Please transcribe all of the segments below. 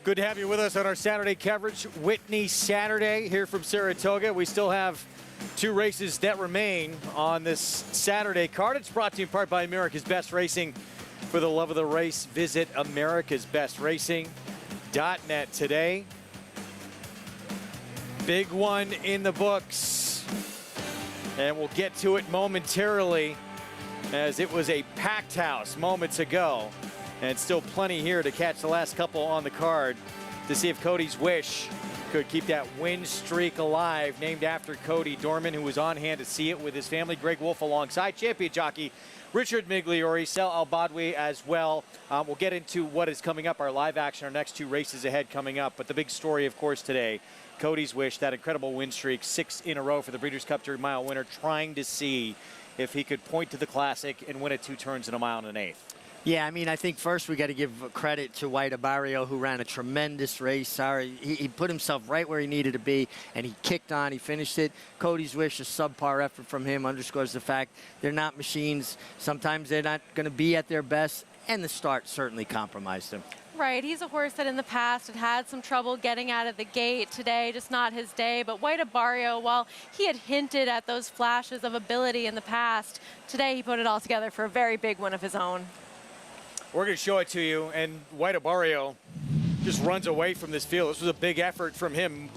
Good to have you with us on our Saturday coverage. Whitney Saturday here from Saratoga. We still have 2 races that remain on this Saturday card. It's brought to you in part by America's Best Racing. For the love of the race, visit americasbestracing.net today. Big one in the books. And we'll get to it momentarily, as it was a packed house moments ago. And still plenty here to catch the last couple on the card to see if Cody's Wish could keep that win streak alive. Named after Cody Dorman, who was on hand to see it with his family. Greg Wolf alongside champion jockey Richard Migliori, Sel Al-Badwi as well. We'll get into what is coming up, our live action, our next 2 races ahead coming up. But the big story, of course, today, Cody's Wish, that incredible win streak, 6 in a row for the Breeders' Cup 3 Mile winner, trying to see if he could point to the Classic and win it 2 turns in a mile and an eighth. Yeah, I mean, I think first we got to give credit to White Barrio, who ran a tremendous race. He put himself right where he needed to be, and he kicked on. He finished it. Cody's Wish, a subpar effort from him, underscores the fact they're not machines. Sometimes they're not going to be at their best, and the start certainly compromised him. Right, he's a horse that in the past had some trouble getting out of the gate. Today, just not his day. But White Barrio, while he had hinted at those flashes of ability in the past, today he put it all together for a very big one of his own. We're going to show it to you, and White Barrio just runs away from this field. This was a big effort from him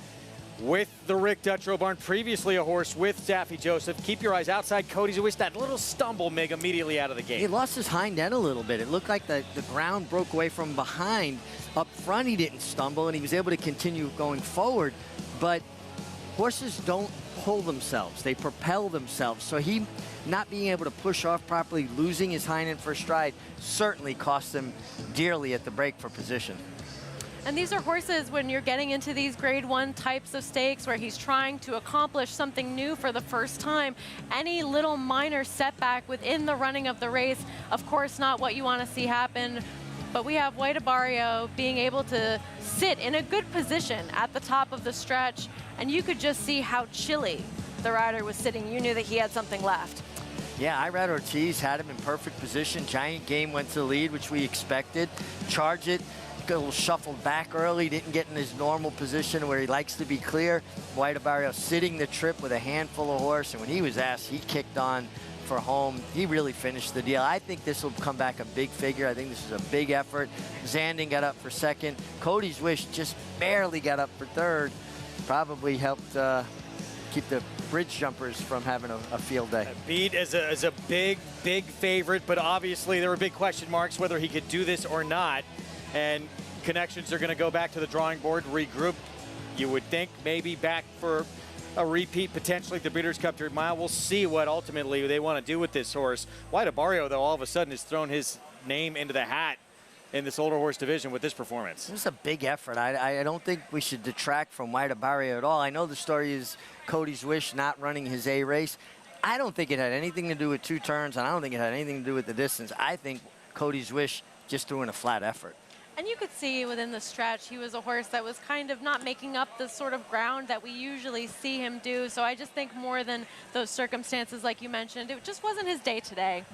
with the Rick Dutrow barn, previously a horse with Staffy Joseph. Keep your eyes outside Cody's Wish. That little stumble, Mig, immediately out of the gate. He lost his hind end a little bit. It looked like the ground broke away from behind. Up front, he didn't stumble, and he was able to continue going forward. But horses don't pull themselves. They propel themselves. So he not being able to push off properly, losing his hind end for stride, certainly cost him dearly at the break for position. And these are horses, when you're getting into these grade 1 types of stakes where he's trying to accomplish something new for the first time, any little minor setback within the running of the race, of course not what you want to see happen. But we have White Barrio being able to sit in a good position at the top of the stretch, and you could just see how chilly the rider was sitting. You knew that he had something left. Yeah, Irad Ortiz had him in perfect position. Giant Game went to the lead, which we expected. Charge It, got a little shuffled back early, didn't get in his normal position where he likes to be clear. White Barrio sitting the trip with a handful of horse, and when he was asked, he kicked on for home. He really finished the deal. I think this will come back a big figure. I think this is a big effort. Zandon got up for second. Cody's Wish just barely got up for third. Probably helped keep the bridge jumpers from having a field day. Beat as a big favorite, but obviously there were big question marks whether he could do this or not. And connections are going to go back to the drawing board, regroup. You would think maybe back for a repeat potentially at the Breeders' Cup 3 Mile. We'll see what ultimately they want to do with this horse. White Barrio, though, all of a sudden has thrown his name into the hat in this older horse division with this performance. It was a big effort. I don't think we should detract from White Barrio at all. I know the story is Cody's Wish not running his A race. I don't think it had anything to do with 2 turns, and I don't think it had anything to do with the distance. I think Cody's Wish just threw in a flat effort. And you could see within the stretch, he was a horse that was kind of not making up the sort of ground that we usually see him do. So I just think more than those circumstances, like you mentioned, it just wasn't his day today.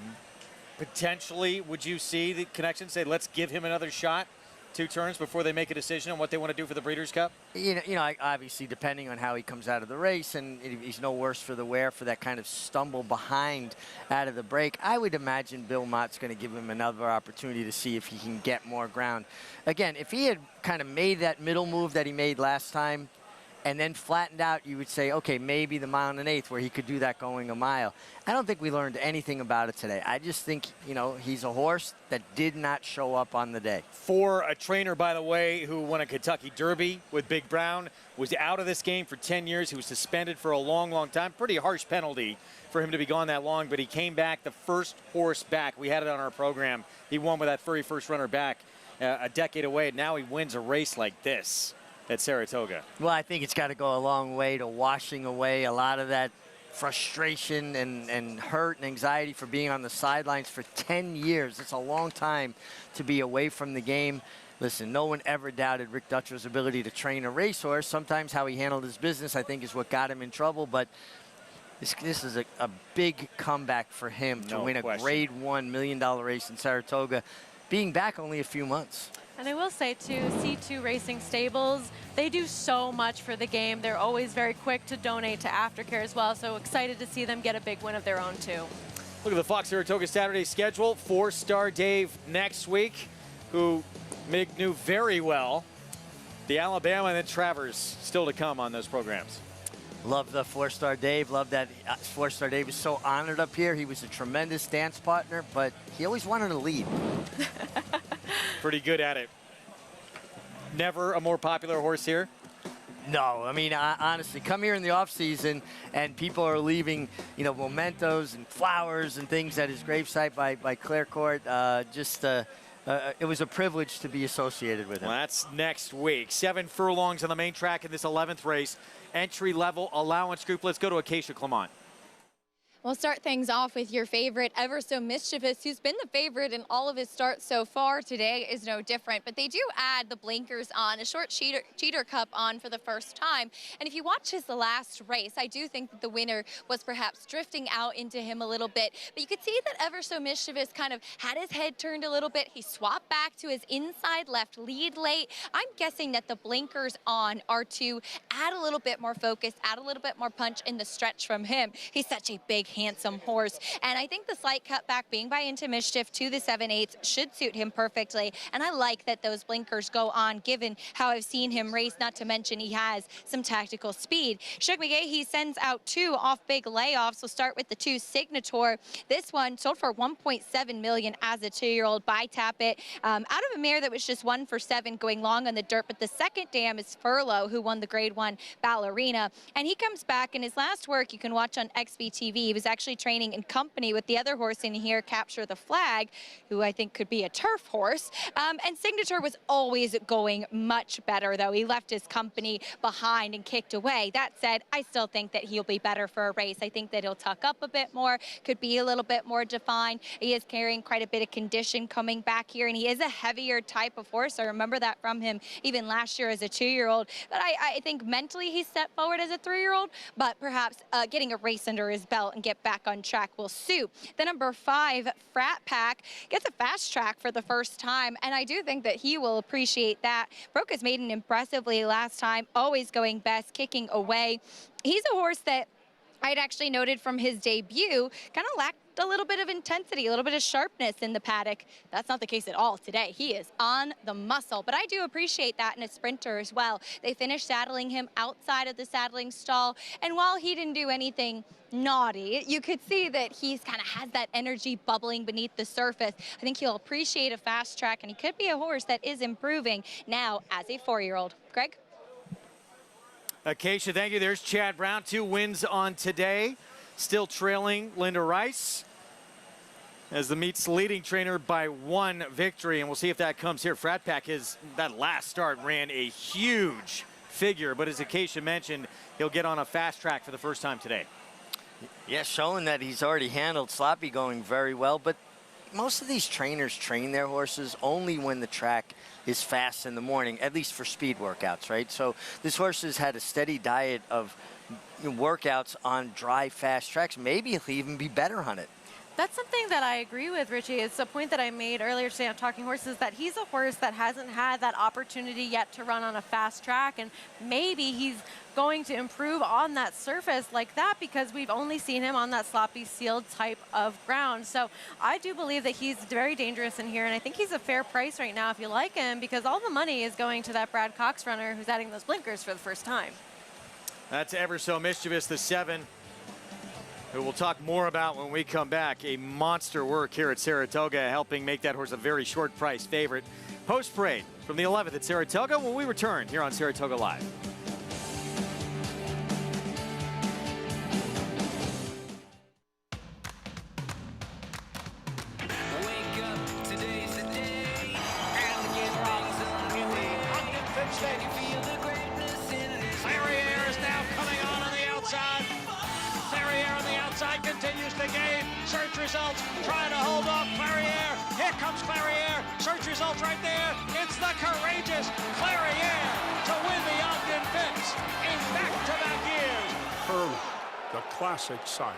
Potentially, would you see the connection say, let's give him another shot, 2 turns before they make a decision on what they want to do for the Breeders' Cup? You know, obviously, depending on how he comes out of the race, and he's no worse for the wear for that kind of stumble behind out of the break, I would imagine Bill Mott's going to give him another opportunity to see if he can get more ground. Again, if he had kind of made that middle move that he made last time and then flattened out, you would say, okay, maybe the mile and an eighth where he could do that going a mile. I don't think we learned anything about it today. I just think, you know, he's a horse that did not show up on the day. For a trainer, by the way, who won a Kentucky Derby with Big Brown, was out of this game for 10 years. He was suspended for a long, long time. Pretty harsh penalty for him to be gone that long, but he came back, the first horse back. We had it on our program. He won with that very first runner back a decade away, and now he wins a race like this at Saratoga. Well, I think it's got to go a long way to washing away a lot of that frustration and hurt and anxiety for being on the sidelines for 10 years. It's a long time to be away from the game. Listen, no one ever doubted Rick Dutrow's ability to train a racehorse. Sometimes how he handled his business, I think, is what got him in trouble. But this is a big comeback for him to win a Grade 1 $1 million race in Saratoga, being back only a few months. And I will say, too, C2 Racing Stables, they do so much for the game. They're always very quick to donate to aftercare as well, so excited to see them get a big win of their own, too. Look at the Fox Saratoga Saturday schedule. 4-star Dave next week, who Mig knew very well. The Alabama and then Travers still to come on those programs. Love the 4-star Dave. Love that 4-star Dave is so honored up here. He was a tremendous dance partner, but he always wanted to lead. Pretty good at it. Never a more popular horse here? No, I mean, honestly, come here in the off-season and people are leaving, you know, mementos and flowers and things at his gravesite by Clare Court. It was a privilege to be associated with him. Well, that's next week. 7 furlongs on the main track in this 11th race. Entry-level allowance group. Let's go to Acacia Clement. We'll start things off with your favorite, Ever So Mischievous, who's been the favorite in all of his starts so far. Today is no different, but they do add the blinkers on, a short cheater cup on for the first time. And if you watch his last race, I do think that the winner was perhaps drifting out into him a little bit. But you could see that Ever So Mischievous kind of had his head turned a little bit. He swapped back to his inside left lead late. I'm guessing that the blinkers on are to add a little bit more focus, add a little bit more punch in the stretch from him. He's such a big, handsome horse, and I think the slight cutback being by Into Mischief to the 7/8 should suit him perfectly, and I like that those blinkers go on given how I've seen him race, not to mention he has some tactical speed. Shug McGahee sends out 2 off big layoffs. We'll start with the 2 Signator. This one sold for $1.7 million as a 2-year-old by Tappet, out of a mare that was just 1 for 7 going long on the dirt, but the second dam is Furlow, who won the Grade 1 Ballerina, and he comes back in his last work you can watch on XBTV. He was actually training in company with the other horse in here, Capture the Flag, who I think could be a turf horse. And Signature was always going much better, though. He left his company behind and kicked away. That said, I still think that he'll be better for a race. I think that he'll tuck up a bit more, could be a little bit more defined. He is carrying quite a bit of condition coming back here, and he is a heavier type of horse. I remember that from him even last year as a 2-year-old. But I think mentally he stepped forward as a 3-year-old, but perhaps getting a race under his belt and get back on track will suit. The number 5 Frat Pack gets a fast track for the first time, and I do think that he will appreciate that. Broke his maiden impressively last time, always going best, kicking away. He's a horse that I'd actually noted from his debut kind of lacked a little bit of intensity, a little bit of sharpness in the paddock. That's not the case at all today. He is on the muscle, but I do appreciate that in a sprinter as well. They finished saddling him outside of the saddling stall, and while he didn't do anything naughty, you could see that he's kind of has that energy bubbling beneath the surface. I think he'll appreciate a fast track, and he could be a horse that is improving now as a 4-year-old. Greg? Acacia, thank you. There's Chad Brown, 2 wins on today. Still trailing Linda Rice as the meet's leading trainer by 1 victory, and we'll see if that comes here. Frat Pack, that last start ran a huge figure, but as Acacia mentioned, he'll get on a fast track for the first time today. Yeah, showing that he's already handled Sloppy going very well, but most of these trainers train their horses only when the track is fast in the morning, at least for speed workouts, right? So this horse has had a steady diet of workouts on dry, fast tracks. Maybe he'll even be better on it. That's something that I agree with, Richie. It's a point that I made earlier today on Talking Horses, that he's a horse that hasn't had that opportunity yet to run on a fast track, and maybe he's going to improve on that surface like that because we've only seen him on that sloppy sealed type of ground. So I do believe that he's very dangerous in here, and I think he's a fair price right now if you like him, because all the money is going to that Brad Cox runner who's adding those blinkers for the first time. That's Ever So Mischievous, the 7, who we'll talk more about when we come back. A monster work here at Saratoga, helping make that horse a very short price favorite. Post parade from the 11th at Saratoga when we return here on Saratoga Live. Continues the game. Search results. Trying to hold off Clairiere. Here comes Clairiere. Search results right there. It's the courageous Clairiere to win the Ogden Fence in back-to-back years. Hurley, the classic sire.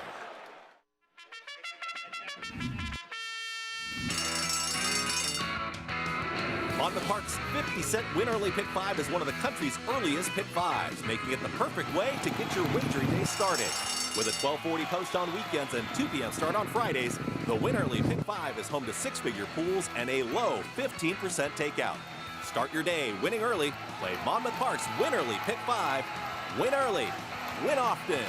Monmouth Park's 50-cent Win Early Pick 5 is one of the country's earliest Pick 5s, making it the perfect way to get your wagering day started. With a 12:40 post on weekends and 2 p.m. start on Fridays, the Win Early Pick 5 is home to 6-figure pools and a low 15% takeout. Start your day winning early. Play Monmouth Park's Win Early Pick 5. Win early, win often.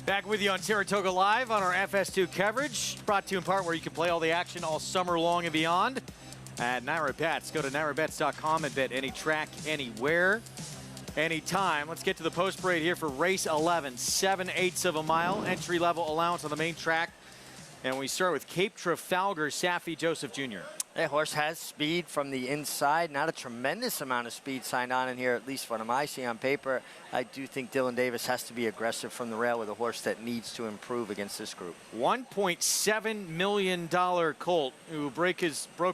Back with you on Saratoga Live on our FS2 coverage, brought to you in part where you can play all the action all summer long and beyond at Naira Bets. Go to nairabets.com and bet any track, anywhere, anytime. Let's get to the post parade here for race 11, 7/8 of a mile, entry-level allowance on the main track. And we start with Cape Trafalgar, Safi Joseph Jr. That horse has speed from the inside. Not a tremendous amount of speed signed on in here, at least what I see on paper. I do think Dylan Davis has to be aggressive from the rail with a horse that needs to improve against this group. $1.7 million colt who broke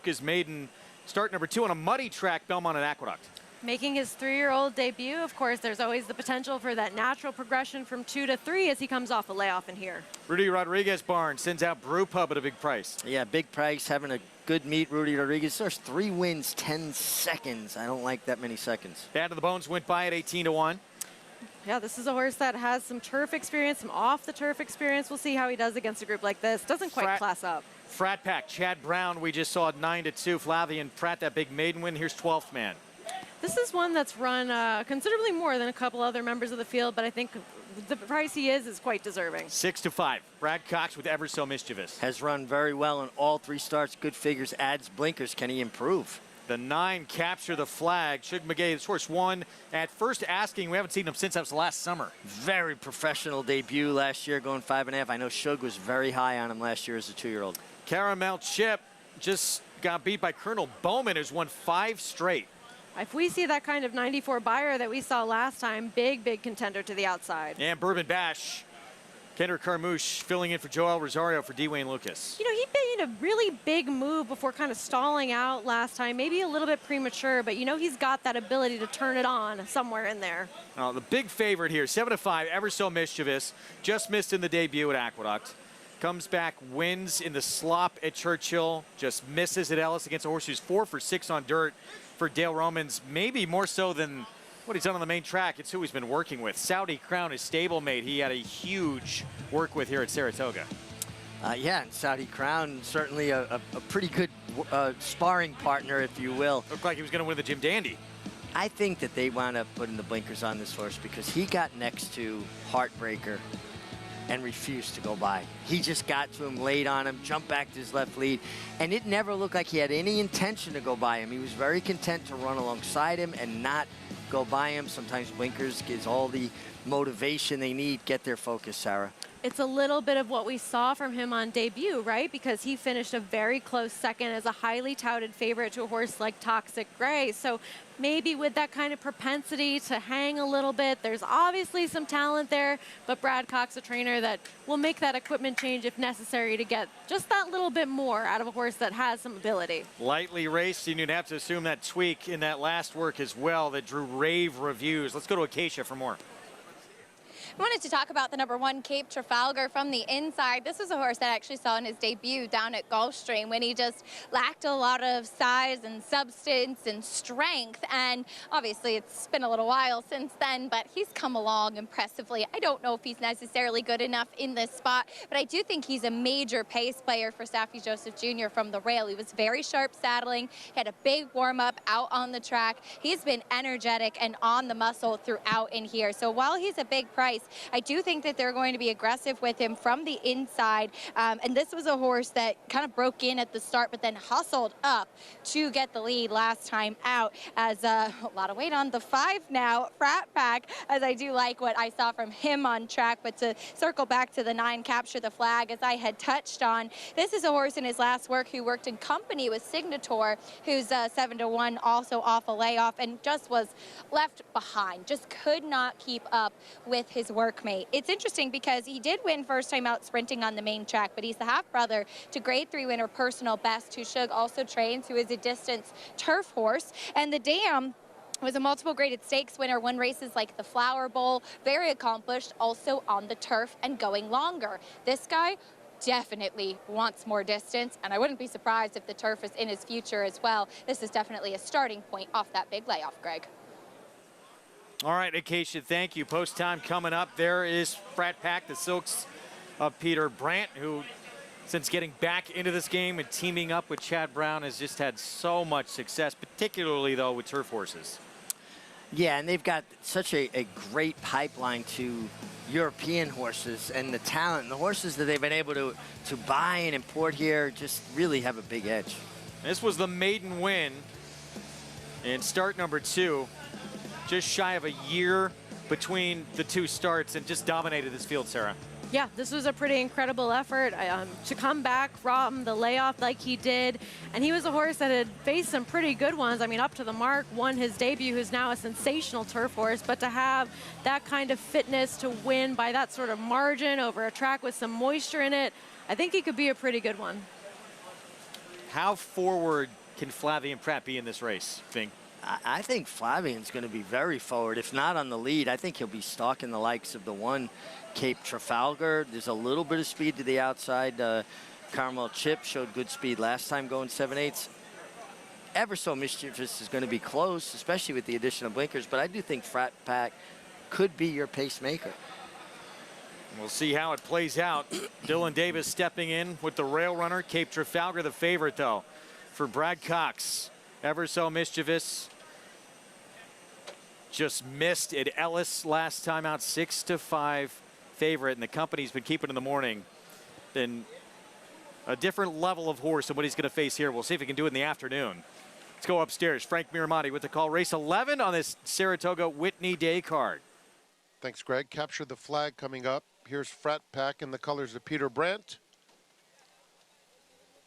his maiden start number 2 on a muddy track, Belmont and Aqueduct. Making his 3-year-old debut, of course, there's always the potential for that natural progression from 2 to 3 as he comes off a layoff in here. Rudy Rodriguez barn sends out Brew Pub at a big price. Yeah, big price, having a good meet, Rudy Rodriguez. There's 3 wins, 10 seconds. I don't like that many seconds. Bad to the Bones went by at 18-1. Yeah, this is a horse that has some turf experience, some off-the-turf experience. We'll see how he does against a group like this. Doesn't quite class up. Frat Pack, Chad Brown, we just saw at 9-2. Flavian Pratt, that big maiden win. Here's 12th man. This is one that's run considerably more than a couple other members of the field, but I think the price he is quite deserving. 6-5. Brad Cox with Ever So Mischievous. Has run very well in all 3 starts. Good figures, adds blinkers. Can he improve? The 9 Capture the Flag. Shug McGay, this horse won at first asking. We haven't seen him since that was last summer. Very professional debut last year, going 5.5. I know Shug was very high on him last year as a 2-year-old. Caramel Chip just got beat by Colonel Bowman, who's won 5 straight. If we see that kind of 94 buyer that we saw last time, big contender to the outside. And Bourbon Bash, Kendrick Carmouche filling in for Joel Rosario for D. Wayne Lucas. You know, he made a really big move before kind of stalling out last time, maybe a little bit premature, but you know he's got that ability to turn it on somewhere in there. The big favorite here, 7-5, Ever So Mischievous, just missed in the debut at Aqueduct. Comes back, wins in the slop at Churchill, just misses at Ellis against a horse who's 4 for 6 on dirt for Dale Romans, maybe more so than what he's done on the main track. It's who he's been working with. Saudi Crown, his stablemate, he had a huge work with here at Saratoga. Yeah, and Saudi Crown, certainly a pretty good sparring partner, if you will. Looked like he was going to win the Jim Dandy. I think that they wound up putting the blinkers on this horse because he got next to Heartbreaker and refused to go by. He just got to him, laid on him, jumped back to his left lead, and it never looked like he had any intention to go by him. He was very content to run alongside him and not go by him. Sometimes blinkers gives all the motivation they need. Get their focus, Sarah. it's a little bit of what we saw from him on debut, right? Because he finished a very close second as a highly touted favorite to a horse like Toxic Gray. So maybe with that kind of propensity to hang a little bit, there's obviously some talent there, but Brad Cox, a trainer that will make that equipment change if necessary to get just that little bit more out of a horse that has some ability. Lightly raced, and you'd have to assume that tweak in that last work as well that drew rave reviews. Let's go to Acacia for more. I wanted to talk about the #1 Cape Trafalgar from the inside. This was a horse that I actually saw in his debut down at Gulfstream when he just lacked a lot of size and substance and strength. And obviously it's been a little while since then, but he's come along impressively. I don't know if he's necessarily good enough in this spot, but I do think he's a major pace player for Staffy Joseph Jr. from the rail. He was very sharp saddling. He had a big warm-up out on the track. He's been energetic and on the muscle throughout in here. So while he's a big price, I do think that they're going to be aggressive with him from the inside. And this was a horse that kind of broke in at the start, but then hustled up to get the lead last time out. As a lot of weight on the 5 now, Frat Pack, as I do like what I saw from him on track. But to circle back to the 9, Capture the Flag, as I had touched on, this is a horse in his last work who worked in company with Signator, who's 7-1, also off a layoff, and just was left behind. Just could not keep up with his workmate. It's interesting because he did win first time out sprinting on the main track, but he's the half-brother to Grade 3 winner Personal Best, who Shug also trains, who is a distance turf horse. And the Dam was a multiple graded stakes winner, won races like the Flower Bowl, very accomplished, also on the turf and going longer. This guy definitely wants more distance, and I wouldn't be surprised if the turf is in his future as well. This is definitely a starting point off that big layoff, Greg. All right, Acacia, thank you. Post time coming up. There is Frat Pack, the Silks of Peter Brandt, who, since getting back into this game and teaming up with Chad Brown, has just had so much success, particularly, though, with turf horses. Yeah, and they've got such a great pipeline to European horses, and the talent, and the horses that they've been able to buy and import here just really have a big edge. This was the maiden win in start number 2. Just shy of a year between the 2 starts, and just dominated this field, Sarah. Yeah, this was a pretty incredible effort to come back from the layoff like he did. And he was a horse that had faced some pretty good ones. I mean, up to the mark, won his debut, who's now a sensational turf horse. But to have that kind of fitness to win by that sort of margin over a track with some moisture in it, I think he could be a pretty good one. How forward can Flavien Prat be in this race, think? I think Flavian's going to be very forward. If not on the lead, I think he'll be stalking the likes of the 1 Cape Trafalgar. There's a little bit of speed to the outside. Carmel Chip showed good speed last time going 7/8. Ever So Mischievous is going to be close, especially with the addition of blinkers, but I do think Frat Pack could be your pacemaker. We'll see how it plays out. Dylan Davis stepping in with the rail runner. Cape Trafalgar the favorite, though, for Brad Cox. Ever So Mischievous just missed at Ellis last time out, 6-5 favorite, and the company's been keeping in the morning. Then a different level of horse than what he's going to face here. We'll see if he can do it in the afternoon. Let's go upstairs. Frank Miramati with the call. Race 11 on this Saratoga Whitney Day card. Thanks, Greg. Capture the Flag coming up. Here's Frat Pack in the colors of Peter Brandt.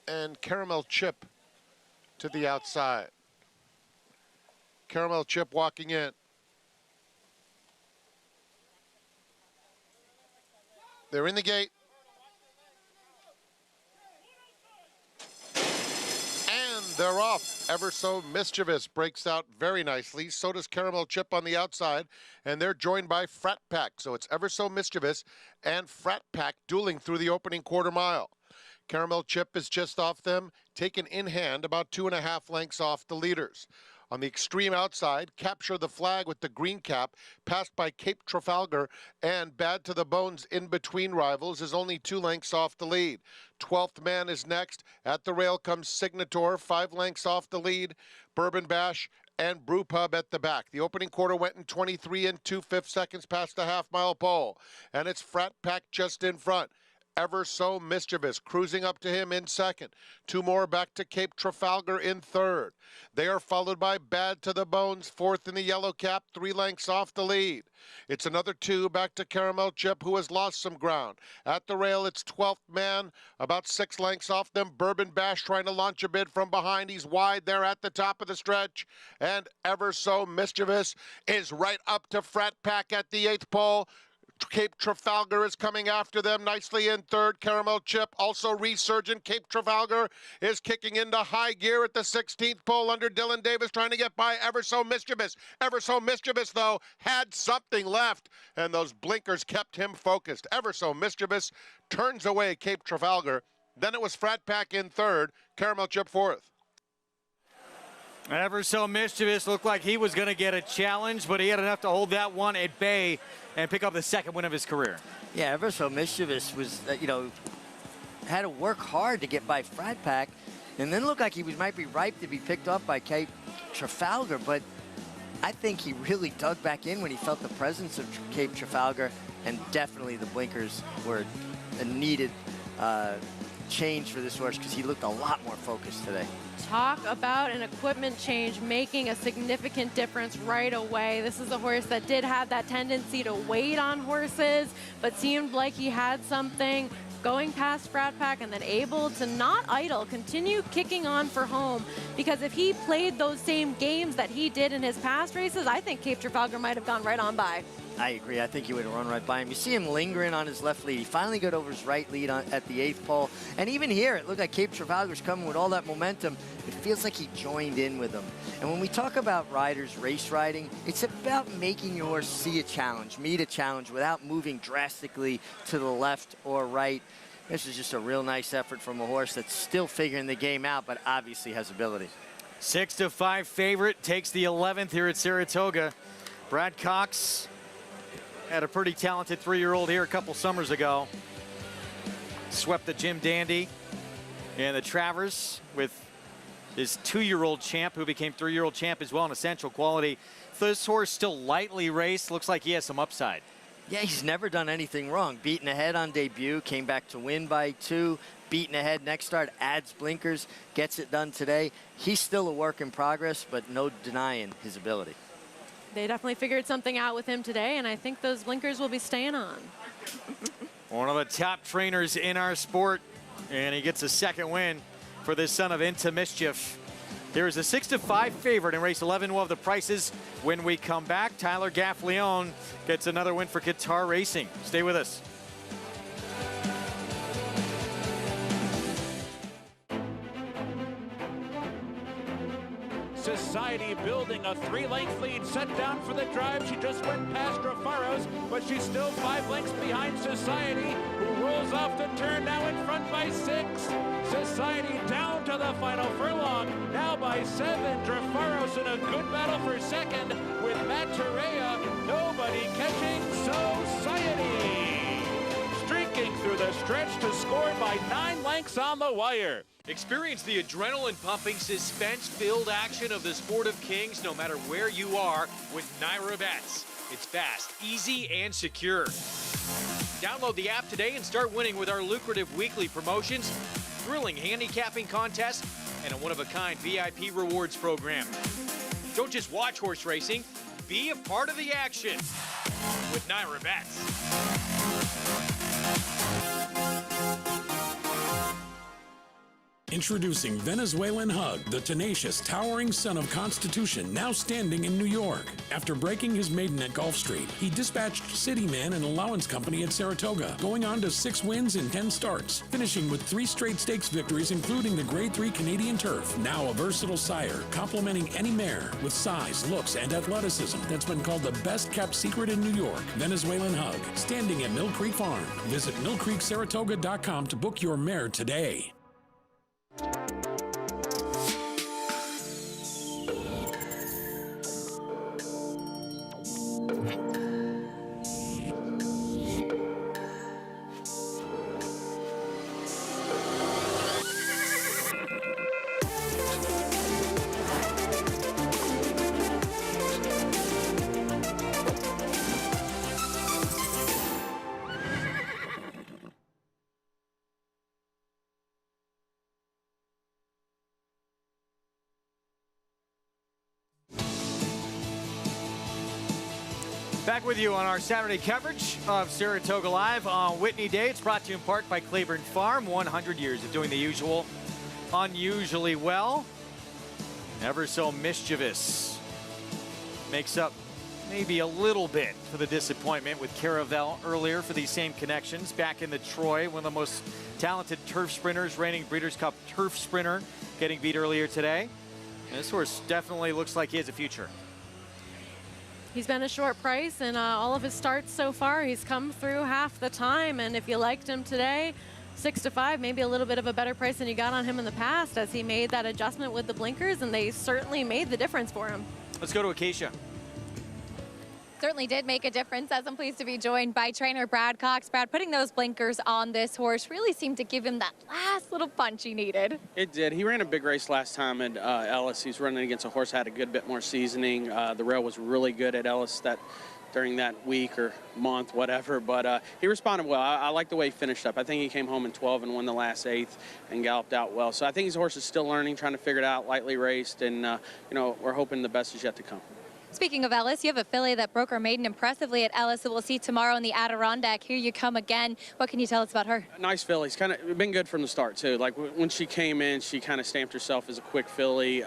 And Caramel Chip to the outside. Caramel Chip walking in. They're in the gate. And they're off. Ever So Mischievous breaks out very nicely. So does Caramel Chip on the outside. And they're joined by Frat Pack. So it's Ever So Mischievous and Frat Pack dueling through the opening quarter mile. Caramel Chip is just off them, taken in hand, about 2.5 lengths off the leaders. On the extreme outside, Capture the Flag with the green cap, passed by Cape Trafalgar, and Bad to the Bones in between rivals is only 2 lengths off the lead. 12th man is next. At the rail comes Signator, 5 lengths off the lead. Bourbon Bash and Brew Pub at the back. The opening quarter went in 23 2/5 seconds past the half-mile pole. And it's Frat Pack just in front. Ever So Mischievous cruising up to him in second. 2 more back to Cape Trafalgar in third. They are followed by Bad to the Bones, fourth in the yellow cap, 3 lengths off the lead. It's another 2 back to Caramel Chip, who has lost some ground. At the rail, it's 12th man, about 6 lengths off them. Bourbon Bash trying to launch a bid from behind. He's wide there at the top of the stretch. And Ever So Mischievous is right up to Frat Pack at the 8th pole. Cape Trafalgar is coming after them nicely in third. Caramel Chip also resurgent. Cape Trafalgar is kicking into high gear at the 16th pole under Dylan Davis, trying to get by Ever So Mischievous. Ever So Mischievous, though, had something left, and those blinkers kept him focused. Ever So Mischievous turns away Cape Trafalgar. Then it was Frat Pack in third, Caramel Chip fourth. Ever So Mischievous looked like he was going to get a challenge, but he had enough to hold that one at bay and pick up the second win of his career. Yeah, Ever So Mischievous was, had to work hard to get by Frat Pack, and then looked like he might be ripe to be picked up by Cape Trafalgar, but I think he really dug back in when he felt the presence of Cape Trafalgar, and definitely the blinkers were a needed change for this horse because he looked a lot more focused today. Talk about an equipment change making a significant difference right away. This is a horse that did have that tendency to wait on horses, but seemed like he had something going past Frat Pack and then able to not idle, continue kicking on for home. Because if he played those same games that he did in his past races, I think Cape Trafalgar might have gone right on by. I agree. I think he would have run right by him. You see him lingering on his left lead. He finally got over his right lead at the 8th pole. And even here, it looked like Cape Trafalgar's coming with all that momentum. It feels like he joined in with them. And when we talk about riders race riding, it's about making your horse see a challenge, meet a challenge without moving drastically to the left or right. This is just a real nice effort from a horse that's still figuring the game out, but obviously has ability. 6-5 favorite, takes the 11th here at Saratoga. Brad Cox had a pretty talented 3-year-old here a couple summers ago. Swept the Jim Dandy and the Travers with his 2-year-old champ, who became 3-year-old champ as well in essential quality. This horse still lightly raced. Looks like he has some upside. Yeah, he's never done anything wrong. Beaten ahead on debut, came back to win by 2. Beaten ahead next start, adds blinkers, gets it done today. He's still a work in progress, but no denying his ability. They definitely figured something out with him today, and I think those blinkers will be staying on. One of the top trainers in our sport, and he gets a second win for this son of Into Mischief. Here is a 6-5 favorite in race 11. We'll have the prices when we come back. Tyler Gaffleone gets another win for Qatar Racing. Stay with us. Society building a 3-length lead, set down for the drive. She just went past Rafaros, but she's still 5 lengths behind Society, who rolls off the turn, now in front by 6. Society down to the final furlong, now by 7. Drafaros in a good battle for second with Matt Torreya. Nobody catching Society. Streaking through the stretch to score by 9 lengths on the wire. Experience the adrenaline-pumping, suspense-filled action of the Sport of Kings no matter where you are with Naira Bets. It's fast, easy, and secure. Download the app today and start winning with our lucrative weekly promotions, thrilling handicapping contests, and a one-of-a-kind VIP rewards program. Don't just watch horse racing, be a part of the action with Naira Bets. Introducing Venezuelan Hug, the tenacious, towering son of Constitution, now standing in New York. After breaking his maiden at Gulf Street, he dispatched Cityman and Allowance Company at Saratoga, going on to 6 wins in 10 starts, finishing with 3 straight stakes victories, including the Grade 3 Canadian Turf. Now a versatile sire, complementing any mare with size, looks, and athleticism that's been called the best-kept secret in New York. Venezuelan Hug, standing at Mill Creek Farm. Visit millcreeksaratoga.com to book your mare today. Back with you on our Saturday coverage of Saratoga Live on Whitney Day. It's brought to you in part by Claiborne Farm. 100 years of doing the usual unusually well. Ever So Mischievous makes up maybe a little bit for the disappointment with Caravel earlier for these same connections. Back in the Troy, one of the most talented turf sprinters, reigning Breeders' Cup turf sprinter, getting beat earlier today. And this horse definitely looks like he has a future. He's been a short price in all of his starts so far. He's come through half the time, and if you liked him today, 6 to 5, maybe a little bit of a better price than you got on him in the past, as he made that adjustment with the blinkers, and they certainly made the difference for him. Let's go to Acacia. Certainly did make a difference, as I'm pleased to be joined by trainer Brad Cox. Brad, putting those blinkers on this horse really seemed to give him that last little punch he needed. It did. He ran a big race last time at Ellis. He's running against a horse that had a good bit more seasoning. The rail was really good at Ellis during that week or month, whatever, but he responded well. I like the way he finished up. I think he came home in 12 and won the last 8th and galloped out well. So I think his horse is still learning, trying to figure it out, lightly raced, and we're hoping the best is yet to come. Speaking of Ellis, you have a filly that broke her maiden impressively at Ellis that we'll see tomorrow in the Adirondack. Here you come again. What can you tell us about her? Nice filly. She's kind of been good from the start, too. Like, when she came in, she kind of stamped herself as a quick filly.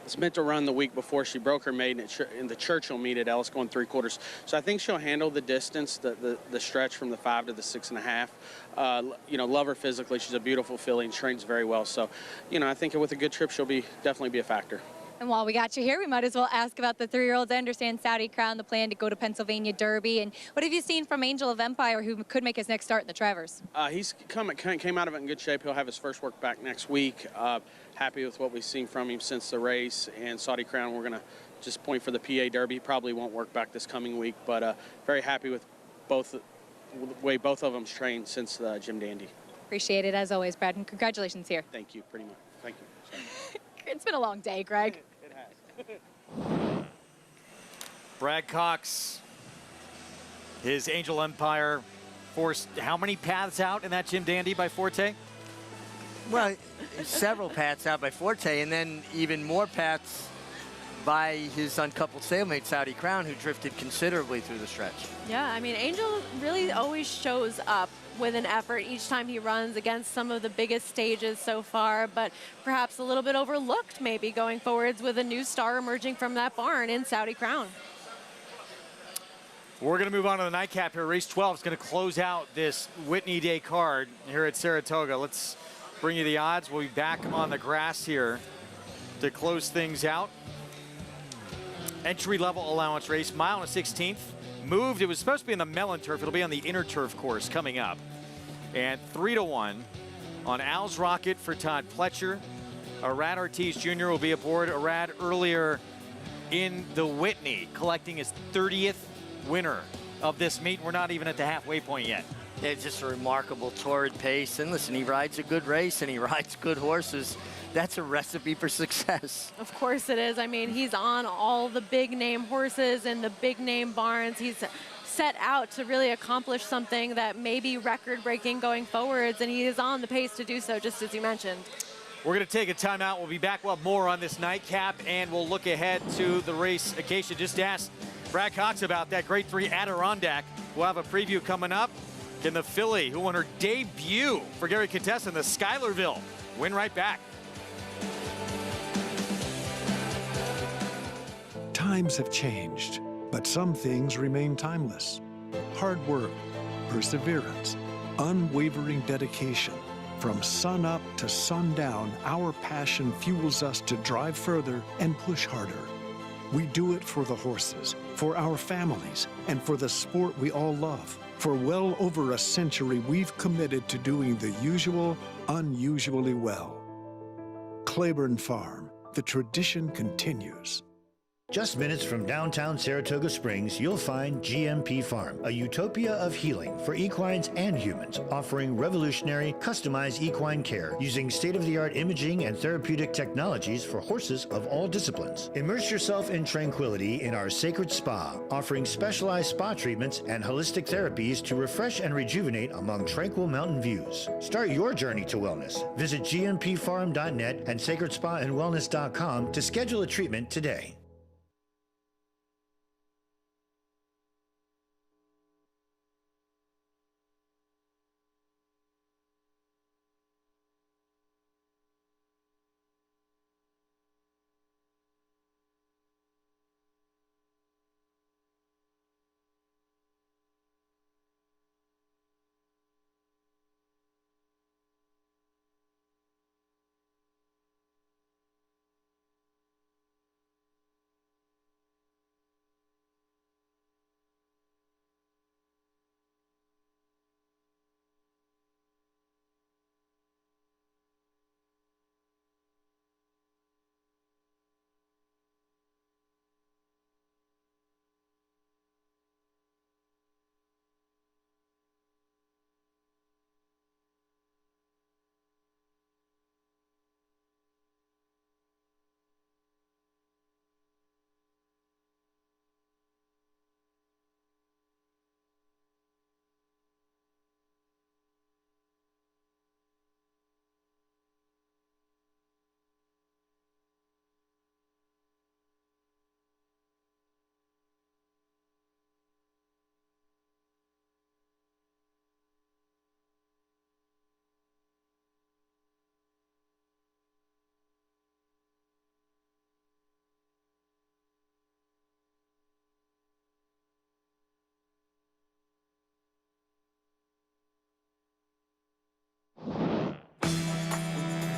It's meant to run the week before she broke her maiden in the Churchill meet at Ellis, going 3/4. So I think she'll handle the distance, the stretch from the 5 to the 6.5. Love her physically. She's a beautiful filly and trains very well. So, I think with a good trip, she'll definitely be a factor. And while we got you here, we might as well ask about the 3-year-olds. I understand Saudi Crown, the plan to go to Pennsylvania Derby. And what have you seen from Angel of Empire, who could make his next start in the Travers? He's came out of it in good shape. He'll have his first work back next week. Happy with what we've seen from him since the race. And Saudi Crown, we're going to just point for the PA Derby. Probably won't work back this coming week, but very happy with the way both of them's trained since Jim Dandy. Appreciate it, as always, Brad, and congratulations here. Thank you, pretty much. Thank you. It's been a long day, Greg. It has. Brad Cox, his Angel Empire forced how many paths out in that Jim Dandy by Forte? Well, several paths out by Forte, and then even more paths by his uncoupled stablemate, Saudi Crown, who drifted considerably through the stretch. Yeah, I mean, Angel really always shows up with an effort each time he runs against some of the biggest stages so far, but perhaps a little bit overlooked maybe going forwards with a new star emerging from that barn in Saudi Crown. We're going to move on to the nightcap here. Race 12 is going to close out this Whitney Day card here at Saratoga. Let's bring you the odds. We'll be back on the grass here to close things out. Entry-level allowance race, 1 1/16. Moved. It was supposed to be in the Mellon turf. It'll be on the inner turf course coming up. And 3-1 on Al's Rocket for Todd Pletcher. Arad Ortiz Jr. will be aboard. Arad earlier in the Whitney, collecting his 30th winner of this meet. We're not even at the halfway point yet. Yeah, it's just a remarkable torrid pace. And listen, he rides a good race and he rides good horses. That's a recipe for success. Of course it is. I mean, he's on all the big name horses and the big name barns. He's set out to really accomplish something that may be record breaking going forwards, and he is on the pace to do so, just as you mentioned. We're going to take a timeout. We'll be back. We'll have more on this nightcap, and we'll look ahead to the race. Acacia just asked Brad Cox about that Grade 3 Adirondack. We'll have a preview coming up. Can the filly, who won her debut for Gary Contessa in the Schuylerville, win right back? Times have changed, but some things remain timeless. Hard work, perseverance, unwavering dedication. From sun up to sundown, our passion fuels us to drive further and push harder. We do it for the horses, for our families, and for the sport we all love. For well over a century, we've committed to doing the usual, unusually well. Claiborne Farm, the tradition continues. Just minutes from downtown Saratoga Springs, you'll find GMP Farm, a utopia of healing for equines and humans, offering revolutionary, customized equine care using state-of-the-art imaging and therapeutic technologies for horses of all disciplines. Immerse yourself in tranquility in our sacred spa, offering specialized spa treatments and holistic therapies to refresh and rejuvenate among tranquil mountain views. Start your journey to wellness. Visit gmpfarm.net and sacredspaandwellness.com to schedule a treatment today.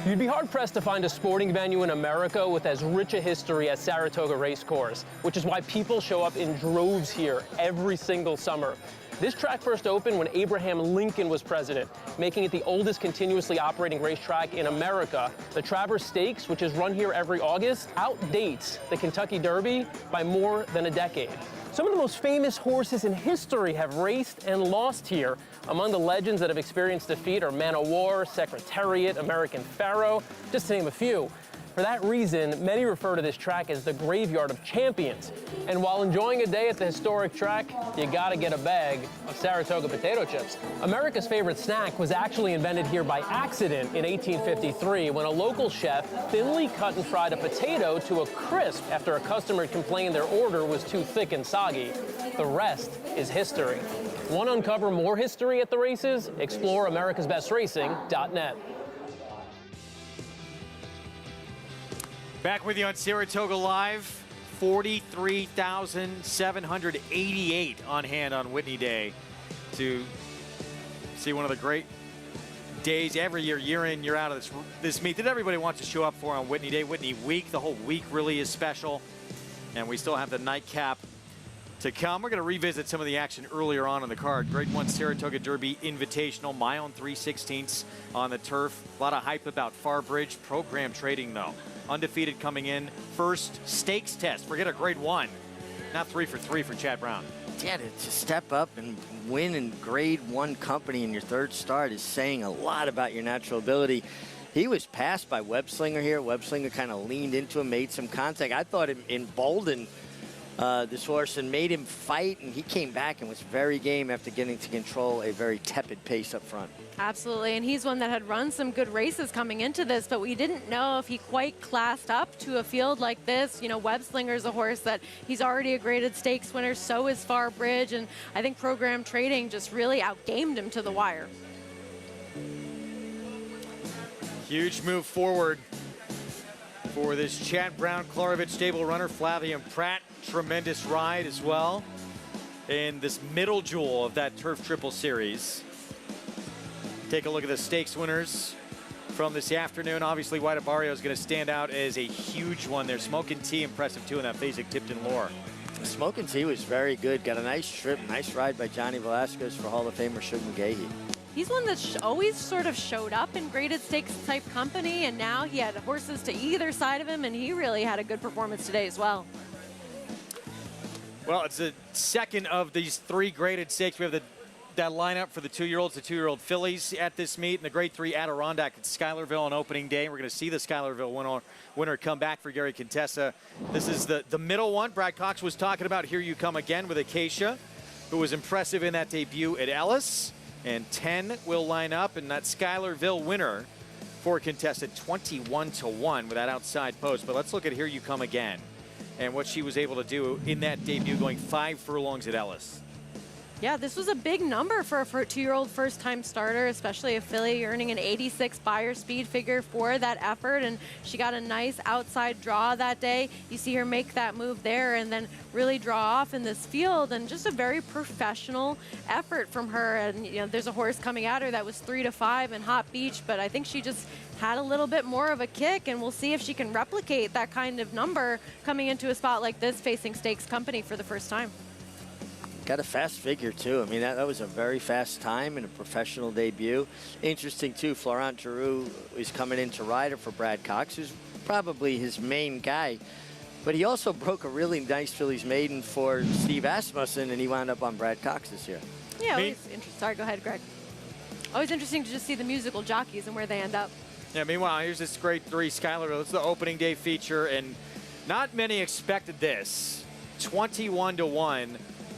You'd be hard-pressed to find a sporting venue in America with as rich a history as Saratoga Racecourse, which is why people show up in droves here every single summer. This track first opened when Abraham Lincoln was president, making it the oldest continuously operating racetrack in America. The Travers Stakes, which is run here every August, outdates the Kentucky Derby by more than a decade. Some of the most famous horses in history have raced and lost here. Among the legends that have experienced defeat are Man o' War, Secretariat, American Pharaoh, just to name a few. For that reason, many refer to this track as the graveyard of champions. And while enjoying a day at the historic track, you gotta get a bag of Saratoga potato chips. America's favorite snack was actually invented here by accident in 1853 when a local chef thinly cut and fried a potato to a crisp after a customer complained their order was too thick and soggy. The rest is history. Want to uncover more history at the races? Explore americasbestracing.net. Back with you on Saratoga Live. 43,788 on hand on Whitney Day to see one of the great days every year, year in, year out of this meet that everybody wants to show up for on Whitney Day. Whitney Week, the whole week really is special. And we still have the nightcap to come. We're going to revisit some of the action earlier on in the card. Grade 1 Saratoga Derby Invitational, mile and 3/16 on the turf. A lot of hype about Farbridge. Program trading, though. Undefeated coming in. First stakes test. Forget a grade 1. Not 3 for 3 for Chad Brown. Yeah, to step up and win in grade 1 company in your third start is saying a lot about your natural ability. He was passed by Webslinger here. Webslinger kind of leaned into him, made some contact. I thought it emboldened this horse and made him fight, and he came back and was very game after getting to control a very tepid pace up front. Absolutely, and he's one that had run some good races coming into this, but we didn't know if he quite classed up to a field like this. You know, Webslinger's a horse that he's already a graded stakes winner, so is Farbridge, and I think Program Trading just really outgamed him to the wire. Huge move forward for this Chad Brown Klarovich stable runner. Flavian Pratt, tremendous ride as well in this middle jewel of that Turf Triple Series. Take a look at the stakes winners from this afternoon. Obviously, White Barrio is going to stand out as a huge one there. Smokin' Tea, impressive too in that Phasic Tipton lore. Smokin' Tea was very good. Got a nice trip, nice ride by Johnny Velasquez for Hall of Famer Shug McGahee. He's one that always sort of showed up in graded stakes type company, and now he had horses to either side of him, and he really had a good performance today as well. Well, it's the second of these 3 graded stakes. We have that lineup for the 2-year-olds, the 2-year-old fillies at this meet, and the grade 3 Adirondack at Schuylerville on opening day. We're going to see the Schuylerville winner come back for Gary Contessa. This is the middle one. Brad Cox was talking about Here You Come Again with Acacia, who was impressive in that debut at Ellis. And 10 will line up, and that Schuylerville winner for Contessa 21-1 with that outside post. But let's look at Here You Come Again and what she was able to do in that debut, going 5 furlongs at Ellis. Yeah, this was a big number for a 2-year-old first-time starter, especially a filly earning an 86 buyer speed figure for that effort, and she got a nice outside draw that day. You see her make that move there and then really draw off in this field, and just a very professional effort from her. And you know, there's a horse coming at her that was 3-5 in Hot Beach, but I think she just had a little bit more of a kick, and we'll see if she can replicate that kind of number coming into a spot like this, facing stakes company for the first time. Got a fast figure, too. I mean, that was a very fast time in a professional debut. Interesting, too, Florent Giroux is coming in to ride her for Brad Cox, who's probably his main guy. But he also broke a really nice fillies maiden for Steve Asmussen, and he wound up on Brad Cox this year. Yeah, always interesting. Sorry, go ahead, Greg. Always interesting to just see the musical jockeys and where they end up. Yeah, meanwhile, here's this grade 3 Schuylerville. This is the opening day feature, and not many expected this. 21-1.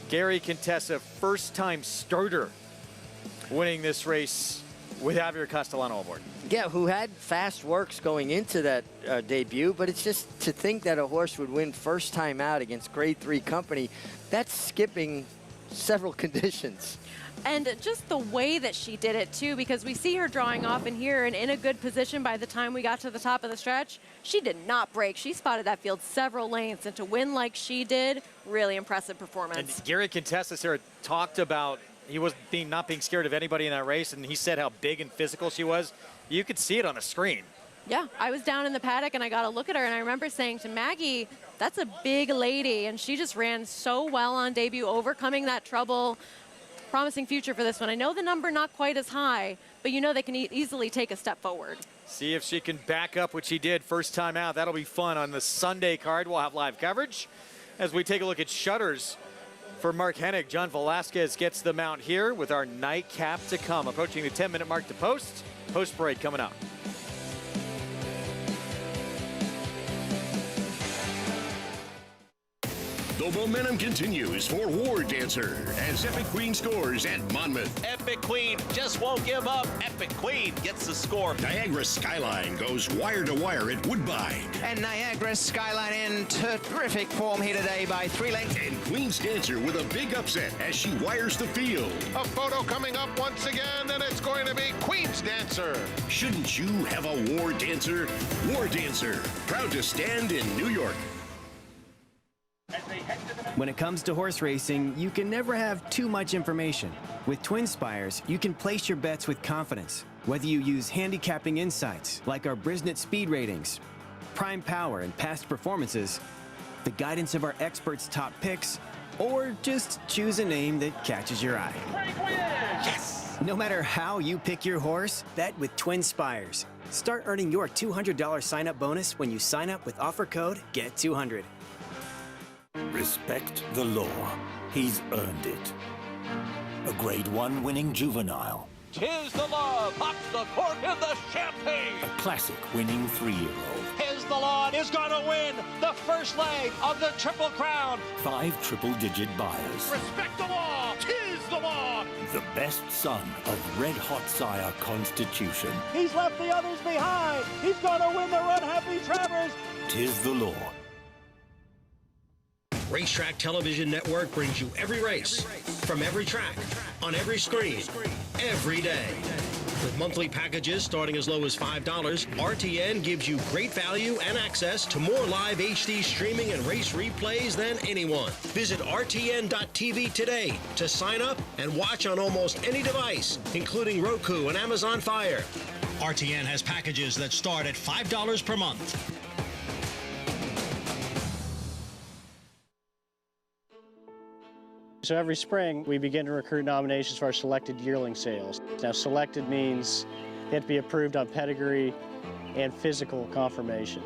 Gary Contessa, first-time starter, winning this race with Javier Castellano aboard. Yeah, who had fast works going into that debut, but it's just to think that a horse would win first time out against grade 3 company, that's skipping several conditions. And just the way that she did it, too, because we see her drawing off in here and in a good position by the time we got to the top of the stretch. She did not break. She spotted that field several lengths, and to win like she did, really impressive performance. And Gary Contessa, Sarah, talked about he was not being scared of anybody in that race, and he said how big and physical she was. You could see it on the screen. Yeah, I was down in the paddock and I got a look at her and I remember saying to Maggie, that's a big lady, and she just ran so well on debut, overcoming that trouble. Promising future for this one. I know the number not quite as high, but you know they can easily take a step forward. See if she can back up what she did first time out. That'll be fun on the Sunday card. We'll have live coverage as we take a look at shutters for Mark Hennig. John Velasquez gets the mount here with our nightcap to come. Approaching the 10-minute mark to post. Post parade coming up. The momentum continues for War Dancer as Epic Queen scores at Monmouth. Epic Queen just won't give up. Epic Queen gets the score. Niagara Skyline goes wire to wire at Woodbine. And Niagara Skyline in terrific form here today by 3 lengths. And Queen's Dancer with a big upset as she wires the field. A photo coming up once again, and it's going to be Queen's Dancer. Shouldn't you have a War Dancer? War Dancer, proud to stand in New York. When it comes to horse racing, you can never have too much information. With Twin Spires, you can place your bets with confidence. Whether you use handicapping insights, like our Brisnet speed ratings, prime power and past performances, the guidance of our experts' top picks, or just choose a name that catches your eye. Yes! No matter how you pick your horse, bet with Twin Spires. Start earning your $200 sign-up bonus when you sign up with offer code GET200. Respect the law. He's earned it. A Grade 1 winning juvenile. Tis the law, pops the cork in the champagne. A classic winning 3-year-old. Tis the law is going to win the first leg of the Triple Crown. 5 triple-digit buyers. Respect the law. Tis the law. The best son of Red Hot Sire Constitution. He's left the others behind. He's going to win the Run Happy Travers. Tis the law. Racetrack Television Network brings you every race, from every track, on every screen, every day. With monthly packages starting as low as $5, RTN gives you great value and access to more live HD streaming and race replays than anyone. Visit RTN.tv today to sign up and watch on almost any device, including Roku and Amazon Fire. RTN has packages that start at $5 per month. So every spring, we begin to recruit nominations for our selected yearling sales. Now, selected means they have to be approved on pedigree and physical confirmation.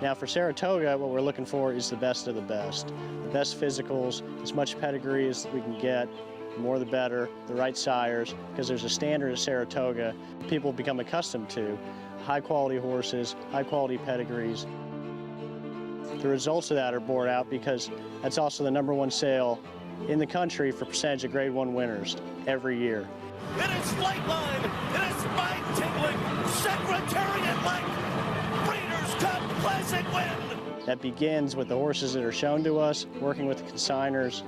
Now, for Saratoga, what we're looking for is the best of the best physicals, as much pedigree as we can get, the more the better, the right sires, because there's a standard at Saratoga people become accustomed to. High-quality horses, high-quality pedigrees. The results of that are borne out because that's also the #1 sale in the country for percentage of Grade 1 winners every year. It is Flightline. It is spine-tingling, Secretariat-like Breeders' Cup Classic win. That begins with the horses that are shown to us, working with the consigners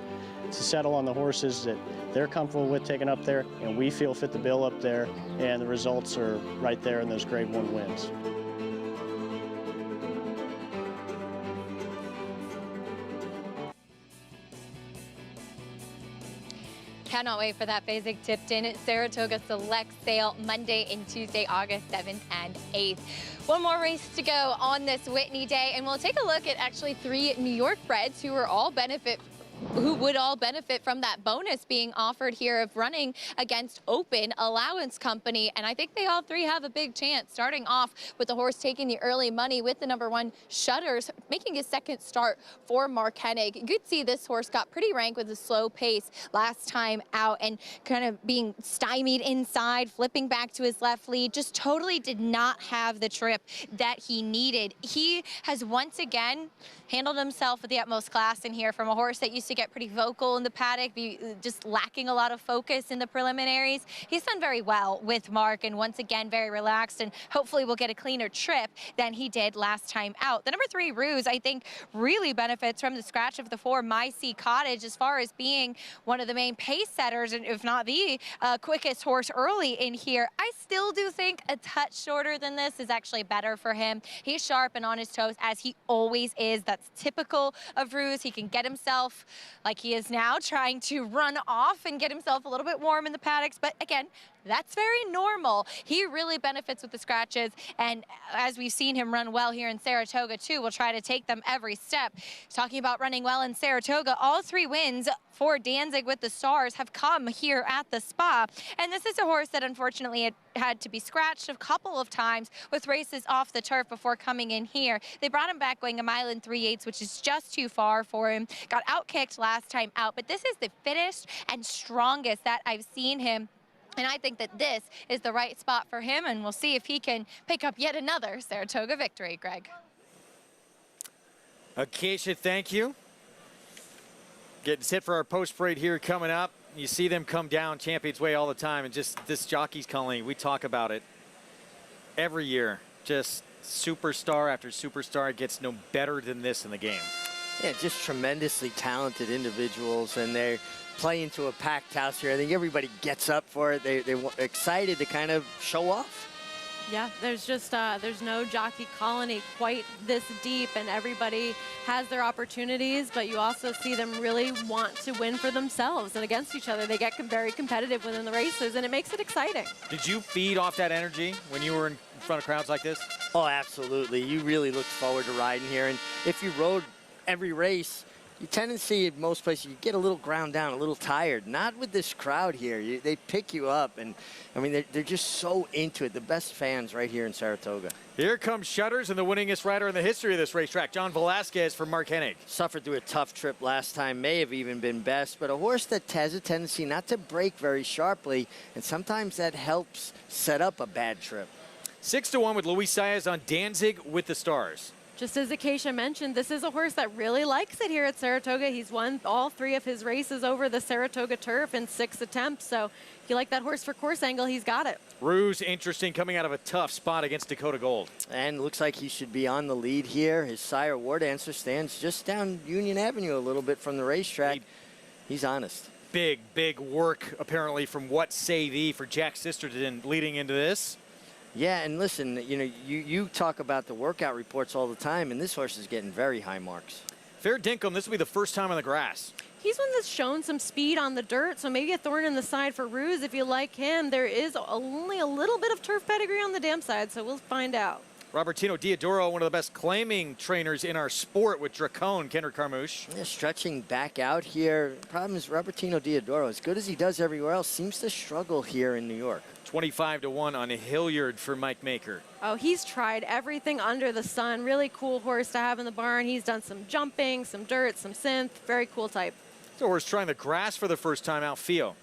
to settle on the horses that they're comfortable with taking up there, and we feel fit the bill up there, and the results are right there in those Grade 1 wins. Cannot wait for that Basic Tipton Saratoga Select Sale Monday and Tuesday, August 7th and 8th. One more race to go on this Whitney Day, and we'll take a look at actually 3 New York breds who would all benefit from that bonus being offered here of running against Open Allowance Company. And I think they all 3 have a big chance, starting off with the horse taking the early money with the #1 Shutters, making his second start for Mark Hennig. You could see this horse got pretty rank with a slow pace last time out and kind of being stymied inside, flipping back to his left lead, just totally did not have the trip that he needed. He has once again handled himself with the utmost class in here, from a horse that used to get pretty vocal in the paddock, be just lacking a lot of focus in the preliminaries. He's done very well with Mark, and once again very relaxed, and hopefully will get a cleaner trip than he did last time out. The #3 Ruse, I think, really benefits from the scratch of the 4 My Sea Cottage as far as being one of the main pace setters, and if not the quickest horse early in here. I still do think a touch shorter than this is actually better for him. He's sharp and on his toes, as he always is. That's typical of Ruse. He can get himself, like he is now, trying to run off and get himself a little bit warm in the paddocks. But again, That's very normal. He really benefits with the scratches, and as we've seen him run well here in Saratoga too, we'll try to take them every step. Talking about running well in Saratoga, all 3 wins for Danzig with the Stars have come here at the Spa, and this is a horse that unfortunately had to be scratched a couple of times with races off the turf before coming in here. They brought him back going 1 3/8 miles, which is just too far for him. Got outkicked last time out, but this is the fittest and strongest that I've seen him. And I think that this is the right spot for him, and we'll see if he can pick up yet another Saratoga victory, Greg. Acacia, thank you. Getting set for our post parade here coming up. You see them come down Champions Way all the time, and just this jockey's calling, we talk about it every year. Just superstar after superstar. It gets no better than this in the game. Yeah, just tremendously talented individuals, and they're playing to a packed house here. I think everybody gets up for it. They're excited to kind of show off. Yeah, there's just there's no jockey colony quite this deep, and everybody has their opportunities, but you also see them really want to win for themselves and against each other. They get very competitive within the races, and it makes it exciting. Did you feed off that energy when you were in front of crowds like this? Oh, absolutely. You really looked forward to riding here, and if you rode every race, you tend to see at most places you get a little ground down, a little tired. Not with this crowd here. They pick you up, and I mean, they're just so into it. The best fans right here in Saratoga. Here comes Shutters and the winningest rider in the history of this racetrack, John Velasquez for Mark Hennig. Suffered through a tough trip last time, may have even been best, but a horse that has a tendency not to break very sharply, and sometimes that helps set up a bad trip. 6-1 with Luis Saez on Danzig with the Stars. Just as Acacia mentioned, this is a horse that really likes it here at Saratoga. He's won all 3 of his races over the Saratoga turf in 6 attempts. So if you like that horse for course angle, he's got it. Ruse, interesting, coming out of a tough spot against Dakota Gold. And looks like he should be on the lead here. His sire, War Dancer, stands just down Union Avenue a little bit from the racetrack. He's honest. Big work, apparently, from What Say Thee for Jack Sisterton leading into this. Yeah, and listen, you know, you talk about the workout reports all the time, and this horse is getting very high marks. Fair Dinkum, this will be the first time on the grass. He's one that's shown some speed on the dirt, so maybe a thorn in the side for Ruse if you like him. There is only a little bit of turf pedigree on the dam side, so we'll find out. Robertino Diodoro, one of the best claiming trainers in our sport with Dracone, Kendrick Carmouche. Yeah, stretching back out here. Problem is Robertino Diodoro, as good as he does everywhere else, seems to struggle here in New York. 25-1 on a Hilliard for Mike Maker. Oh, he's tried everything under the sun. Really cool horse to have in the barn. He's done some jumping, some dirt, some synth. Very cool type. So horse trying the grass for the first time out, Fio.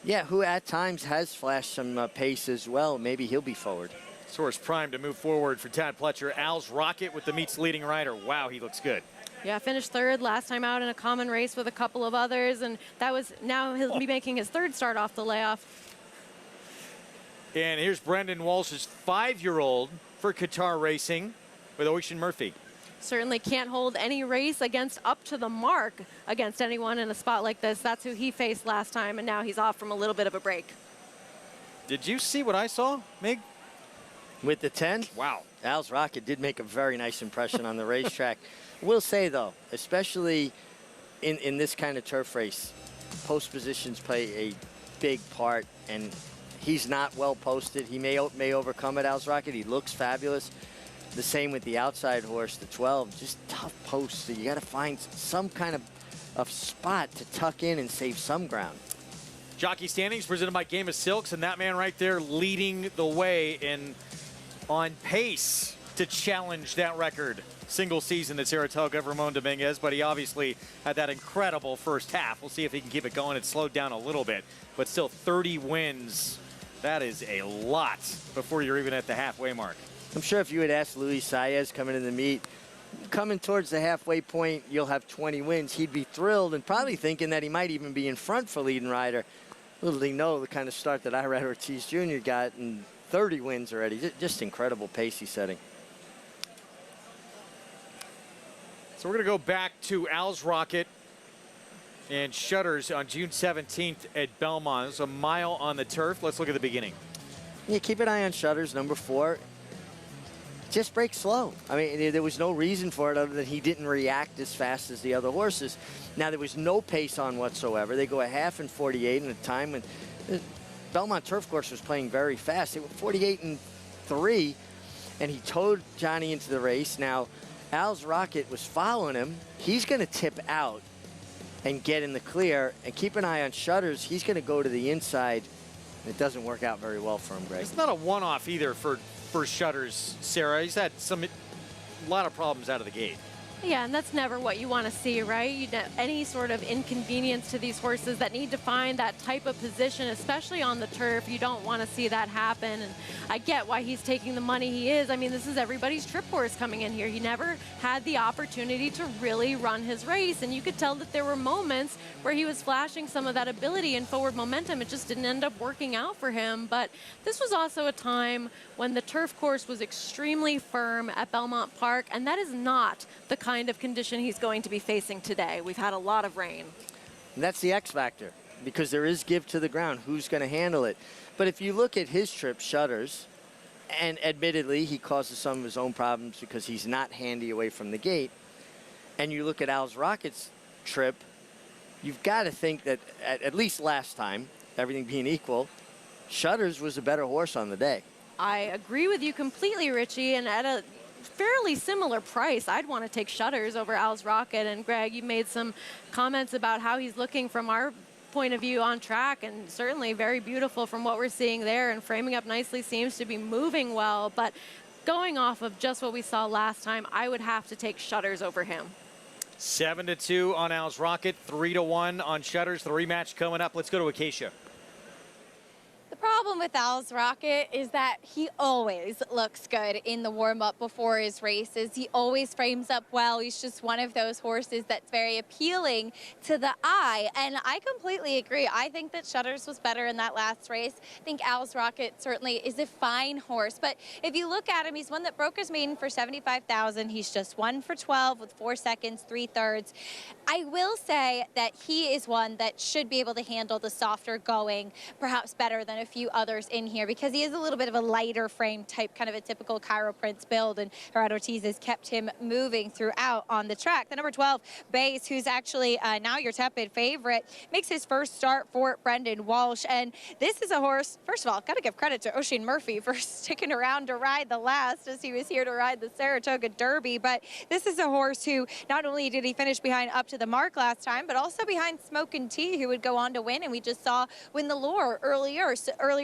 Yeah, who at times has flashed some pace as well. Maybe he'll be forward. This horse primed to move forward for Tad Pletcher. Al's Rocket with the meet's leading rider. Wow, he looks good. Yeah, finished 3rd last time out in a common race with a couple of others, and now he'll be making his 3rd start off the layoff. And here's Brendan Walsh's 5-year-old for Qatar Racing with Ocean Murphy. Certainly can't hold any race against up to the mark against anyone in a spot like this. That's who he faced last time, and now he's off from a little bit of a break. Did you see what I saw, Mig? With the 10? Wow. Al's Rocket did make a very nice impression on the racetrack. We'll say, though, especially in this kind of turf race, post positions play a big part, and he's not well posted. He may overcome it, Al's Rocket. He looks fabulous. The same with the outside horse, the 12. Just tough posts. So you got to find some kind of spot to tuck in and save some ground. Jockey standings presented by Game of Silks, and that man right there leading the way and on pace to challenge that record. Single season at Saratoga, Ramon Dominguez, but he obviously had that incredible first half. We'll see if he can keep it going. It slowed down a little bit, but still 30 wins. That is a lot before you're even at the halfway mark. I'm sure if you had asked Luis Saez coming in the meet, coming towards the halfway point, you'll have 20 wins. He'd be thrilled and probably thinking that he might even be in front for leading rider. Little did he know the kind of start that Irad Ortiz Jr. got, and 30 wins already. Just incredible pace he's setting. So we're going to go back to Al's Rocket and Shutters on June 17th at Belmont. It's a mile on the turf. Let's look at the beginning. Yeah, keep an eye on Shutters, number 4. Just break slow. I mean, there was no reason for it other than he didn't react as fast as the other horses. Now, there was no pace on whatsoever. They go a half in 48 in a time when Belmont Turf Course was playing very fast. They were 48-3, and he towed Johnny into the race. Now, Al's Rocket was following him. He's going to tip out and get in the clear. And keep an eye on Shutters. He's going to go to the inside. It doesn't work out very well for him, Greg. It's not a one-off either for Shutters, Sarah. He's had a lot of problems out of the gate. Yeah, and that's never what you want to see, right? Any sort of inconvenience to these horses that need to find that type of position, especially on the turf, you don't want to see that happen. And I get why he's taking the money he is. I mean, this is everybody's trip horse coming in here. He never had the opportunity to really run his race, and you could tell that there were moments where he was flashing some of that ability and forward momentum. It just didn't end up working out for him. But this was also a time when the turf course was extremely firm at Belmont Park, and that is not the kind of condition he's going to be facing today. We've had a lot of rain. And that's the X factor, because there is give to the ground. Who's going to handle it? But if you look at his trip, Shutters, and admittedly he causes some of his own problems because he's not handy away from the gate, and you look at Al's Rocket's trip, you've got to think that at least last time, everything being equal, Shutters was a better horse on the day. I agree with you completely, Richie, and at a fairly similar price, I'd want to take Shutters over Al's Rocket. And Greg, you made some comments about how he's looking from our point of view on track, and certainly very beautiful from what we're seeing there, and framing up nicely, seems to be moving well. But going off of just what we saw last time, I would have to take Shutters over him. 7-2 on Al's Rocket, 3-1 on Shutters. The rematch coming up. Let's go to Acacia. The problem with Al's Rocket is that he always looks good in the warm-up before his races. He always frames up well. He's just one of those horses that's very appealing to the eye. And I completely agree. I think that Shutters was better in that last race. I think Al's Rocket certainly is a fine horse. But if you look at him, he's one that broke his maiden for $75,000. He's just 1 for 12 with 4 seconds, 3/3. I will say that he is one that should be able to handle the softer going, perhaps better than a few others in here, because he is a little bit of a lighter frame type, kind of a typical Cairo Prince build, and Gerardo Ortiz has kept him moving throughout on the track. The number 12, Bass, who's actually now your tepid favorite, makes his first start for Brendan Walsh. And this is a horse, first of all, got to give credit to Oisin Murphy for sticking around to ride the last, as he was here to ride the Saratoga Derby. But this is a horse who not only did he finish behind Up to the Mark last time, but also behind Smoke and Tea, who would go on to win, and we just saw win the Lure earlier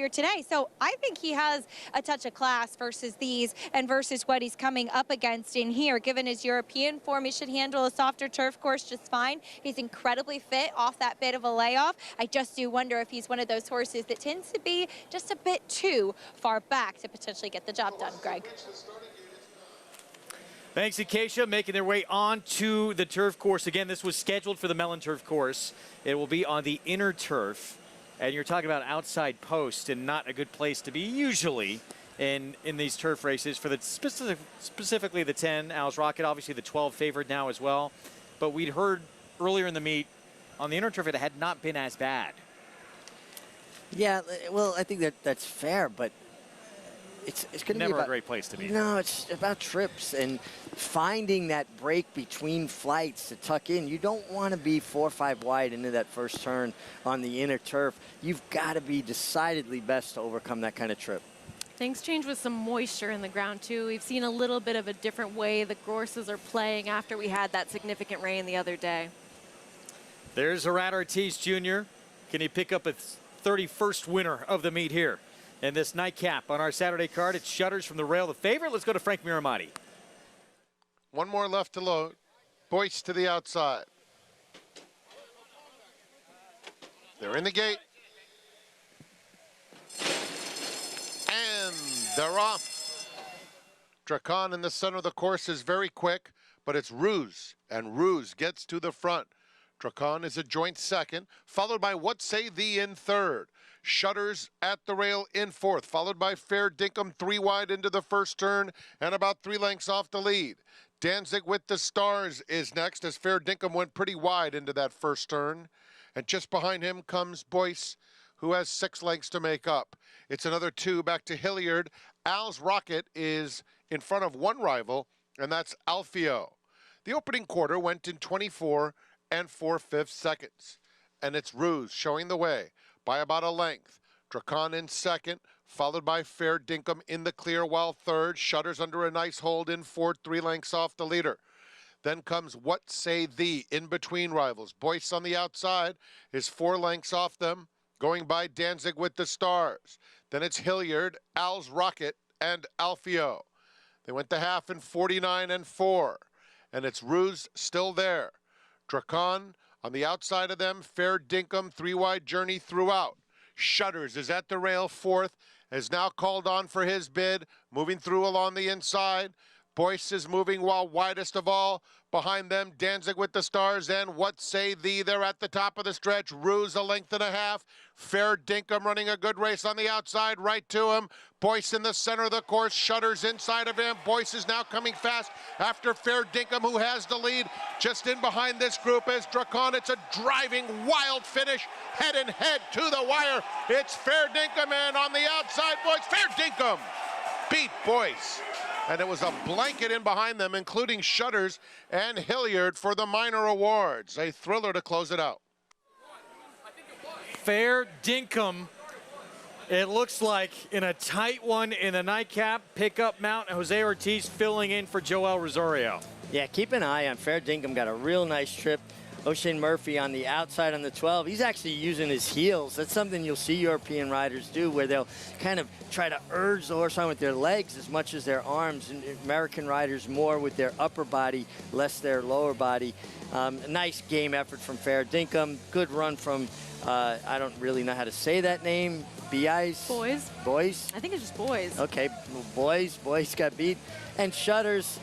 today. So I think he has a touch of class versus these and versus what he's coming up against in here. Given his European form, he should handle a softer turf course just fine. He's incredibly fit off that bit of a layoff. I just do wonder if he's one of those horses that tends to be just a bit too far back to potentially get the job done, Greg. Thanks, Acacia, making their way onto the turf course. Again, this was scheduled for the Mellon Turf Course. It will be on the inner turf. And you're talking about outside post, and not a good place to be usually in these turf races for the specifically the 10, Al's Rocket, obviously the 12 favored now as well. But we'd heard earlier in the meet on the inner turf it had not been as bad. Yeah, well, I think that's fair, but it's going to be never a great place to be. No, it's about trips and finding that break between flights to tuck in. You don't want to be 4 or 5 wide into that first turn on the inner turf. You've got to be decidedly best to overcome that kind of trip. Things change with some moisture in the ground, too. We've seen a little bit of a different way the horses are playing after we had that significant rain the other day. There's Gerardo Ortiz Jr. Can he pick up a 31st winner of the meet here? And this nightcap on our Saturday card, it's Shutters from the rail, the favorite. Let's go to Frank Miramati. One more left to load. Boyce to the outside. They're in the gate. And they're off. Dracon in the center of the course is very quick, but it's Ruse, and Ruse gets to the front. Dracon is a joint second, followed by What Say Thee in third. Shutters at the rail in fourth, followed by Fair Dinkum 3 wide into the first turn and about 3 lengths off the lead. Danzig with the Stars is next, as Fair Dinkum went pretty wide into that first turn. And just behind him comes Boyce, who has 6 lengths to make up. It's another 2 back to Hilliard. Al's Rocket is in front of one rival, and that's Alfio. The opening quarter went in 24 and 4/5 seconds. And it's Ruse showing the way by about a length. Dracon in second, followed by Fair Dinkum in the clear, while third. Shutters under a nice hold in fourth, 3 lengths off the leader. Then comes What Say Thee in between rivals. Boyce on the outside is 4 lengths off them, going by Danzig with the Stars. Then it's Hilliard, Al's Rocket, and Alfio. They went the half in 49 and 4, and it's Ruse still there. Dracon on the outside of them, Fair Dinkum, 3-wide journey throughout. Shutters is at the rail, fourth, is now called on for his bid, moving through along the inside. Boyce is moving while widest of all. Behind them, Danzig with the Stars and What Say Thee. They're at the top of the stretch. Ruse a length and a half. Fair Dinkum running a good race on the outside, right to him. Boyce in the center of the course. Shutters inside of him. Boyce is now coming fast after Fair Dinkum, who has the lead. Just in behind this group is Dracon. It's a driving, wild finish, head and head to the wire. It's Fair Dinkum, and on the outside, Boyce. Fair Dinkum beat Boyce. And it was a blanket in behind them, including Shutters and Hilliard for the minor awards. A thriller to close it out. Fair Dinkum, it looks like, in a tight one in the nightcap. Pickup mount, Jose Ortiz filling in for Joel Rosario. Yeah, keep an eye on Fair Dinkum. Got a real nice trip. O'Shane Murphy on the outside on the 12. He's actually using his heels. That's something you'll see European riders do, where they'll kind of try to urge the horse on with their legs as much as their arms. And American riders more with their upper body, less their lower body. Nice game effort from Fair Dinkum. Good run from, I don't really know how to say that name. Boys? Boys? I think it's just Boys. Okay, Boys got beat. And Shutters,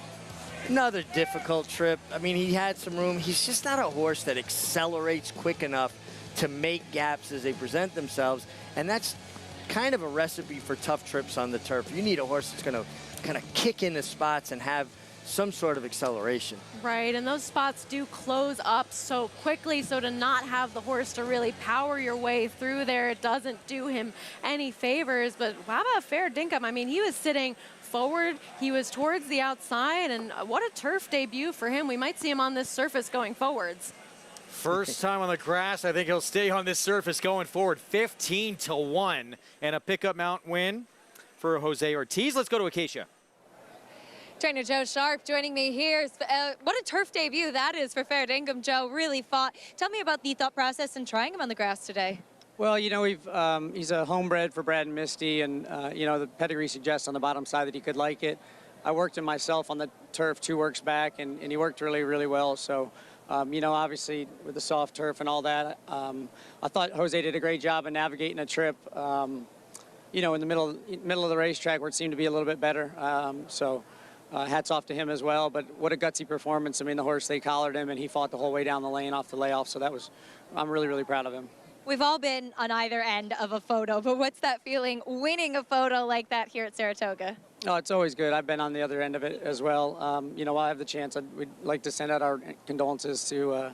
another difficult trip. I mean, he had some room. He's just not a horse that accelerates quick enough to make gaps as they present themselves. And that's kind of a recipe for tough trips on the turf. You need a horse that's going to kind of kick into spots and have some sort of acceleration. Right, and those spots do close up so quickly, so to not have the horse to really power your way through there, it doesn't do him any favors. But how about Fair Dinkum? I mean, he was sitting forward, he was towards the outside, and what a turf debut for him. We might see him on this surface going forwards. First time on the grass. I think he'll stay on this surface going forward. 15-1 and a pickup mount win for Jose Ortiz. Let's go to Acacia. Trainer Joe Sharp joining me here. What a turf debut that is for Fair Dinkum. Joe really fought. Tell me about the thought process in trying him on the grass today. Well, you know, he's a homebred for Brad and Misty, and, you know, the pedigree suggests on the bottom side that he could like it. I worked him myself on the turf 2 works back, and he worked really, really well. So, you know, obviously with the soft turf and all that, I thought Jose did a great job of navigating a trip, you know, in the middle of the racetrack where it seemed to be a little bit better. Hats off to him as well, but what a gutsy performance. I mean, the horse, they collared him, and he fought the whole way down the lane off the layoff, so I'm really, really proud of him. We've all been on either end of a photo, but what's that feeling winning a photo like that here at Saratoga? Oh, it's always good. I've been on the other end of it as well. You know, while I have the chance, we'd like to send out our condolences to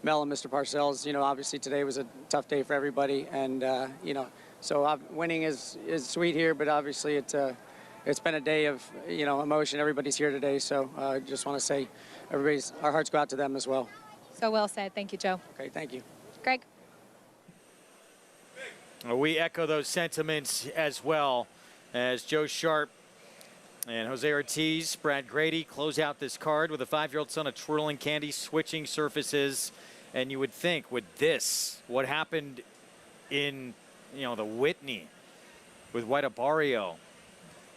Mel and Mr. Parcells. You know, obviously today was a tough day for everybody, and, you know, so winning is sweet here, but obviously it's been a day of, you know, emotion. Everybody's here today, so I just want to say our hearts go out to them as well. So well said. Thank you, Joe. Okay, thank you. Greg? We echo those sentiments as well as Joe Sharp and Jose Ortiz, Brad Grady close out this card with a 5-year-old son of Twirling Candy, switching surfaces. And you would think with this, what happened in, you know, the Whitney with White Barrio,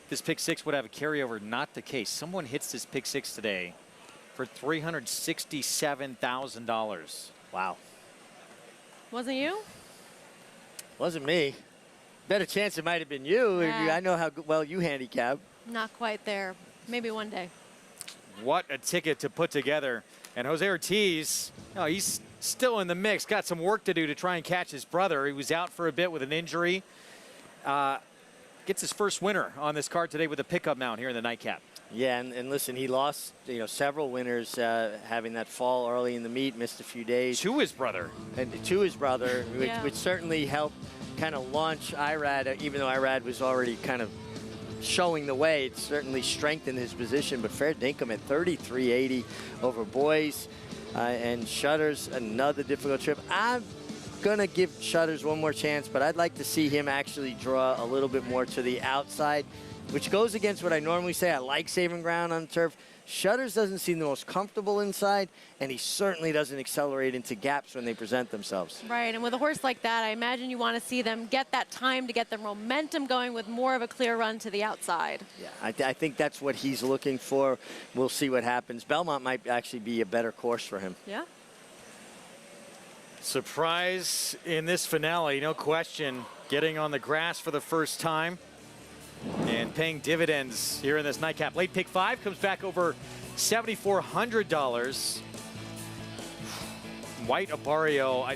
this pick 6 would have a carryover. Not the case. Someone hits this pick 6 today for $367,000. Wow. Wasn't you? Wasn't me. Better chance it might have been you. Yeah. I know how well you handicap. Not quite there. Maybe one day. What a ticket to put together. And Jose Ortiz, oh, he's still in the mix. Got some work to do to try and catch his brother. He was out for a bit with an injury. Gets his first winner on this card today with a pickup mount here in the nightcap. Yeah, and listen, he lost, you know, several winners having that fall early in the meet, missed a few days. To his brother. And to his brother, Yeah. which certainly helped kind of launch Irad, even though Irad was already kind of showing the way. It certainly strengthened his position, but Fair Dinkum at 33.80 over Boys and Shutters, another difficult trip. gonna give Shutters one more chance, but I'd like to see him actually draw a little bit more to the outside, which goes against what I normally say. I like saving ground on turf. Shutters doesn't seem the most comfortable inside, and he certainly doesn't accelerate into gaps when they present themselves. Right, and with a horse like that, I imagine you want to see them get that time to get the momentum going with more of a clear run to the outside. Yeah, I think that's what he's looking for. We'll see what happens. Belmont might actually be a better course for him. Yeah. Surprise in this finale, no question. Getting on the grass for the first time and paying dividends here in this nightcap. Late pick 5 comes back over $7,400. White Abarrio,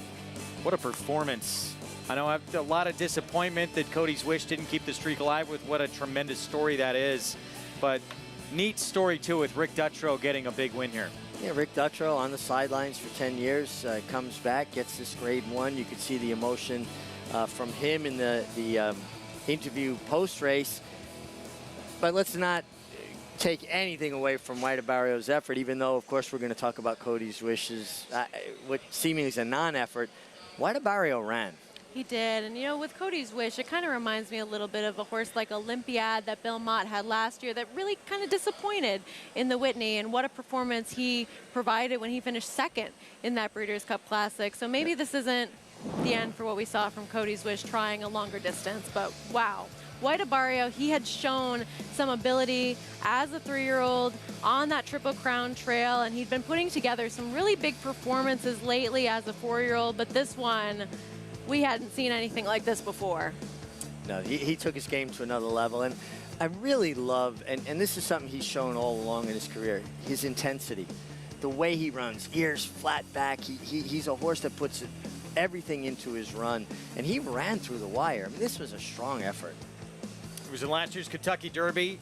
what a performance. I know I have a lot of disappointment that Cody's Wish didn't keep the streak alive with what a tremendous story that is. But neat story too with Rick Dutrow getting a big win here. Yeah, Rick Dutrow on the sidelines for 10 years, comes back, gets this grade 1. You could see the emotion from him in the interview post-race. But let's not take anything away from White Abarrio's effort, even though, of course, we're going to talk about Cody's Wishes, what seemingly is a non-effort. White Abarrio ran. He did, and you know, with Cody's Wish, it kind of reminds me a little bit of a horse like Olympiad that Bill Mott had last year that really kind of disappointed in the Whitney, and what a performance he provided when he finished second in that Breeders' Cup Classic. So maybe this isn't the end for what we saw from Cody's Wish trying a longer distance, but wow. White Abarrio, he had shown some ability as a 3-year-old on that Triple Crown trail, and he'd been putting together some really big performances lately as a 4-year-old, but this one, we hadn't seen anything like this before. No, he took his game to another level, and I really love, and this is something he's shown all along in his career, his intensity. The way he runs, ears flat back, he's a horse that puts everything into his run, and he ran through the wire. I mean, this was a strong effort. He was in last year's Kentucky Derby